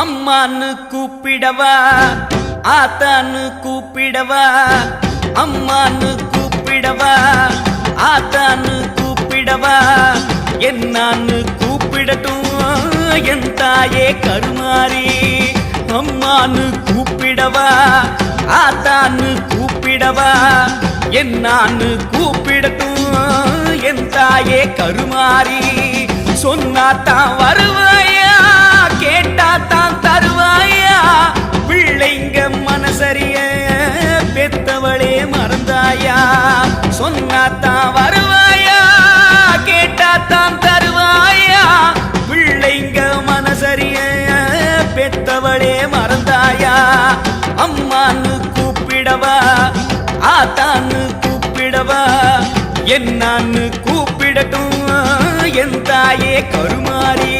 அம்மான்னு கூப்பிடவா ஆத்தான்னு கூப்பிடவா அம்மான்னு கூப்பிடவா ஆத்தான்னு கூப்பிடவா என்னான்னு கூப்பிடட்டும் என் தாயே கருமாரி அம்மான்னு கூப்பிடவா ஆத்தான்னு கூப்பிடவா என்னான்னு கூப்பிடட்டும் என் தாயே கருமாரி சொன்னாத்தான் வருவாயா கேட்டாத்தான் தருவாயா பிள்ளைங்க மனசரிய பெத்தவளே மறந்தாயா சொன்னாத்தான் வருவாயா கேட்டாத்தான் தருவாயா பிள்ளைங்க மனசரிய பெத்தவளே மறந்தாயா அம்மான்னு கூப்பிடவா ஆத்தான்னு கூப்பிடவா என்னான்னு கூப்பிடட்டும் என் தாயே கருமாரி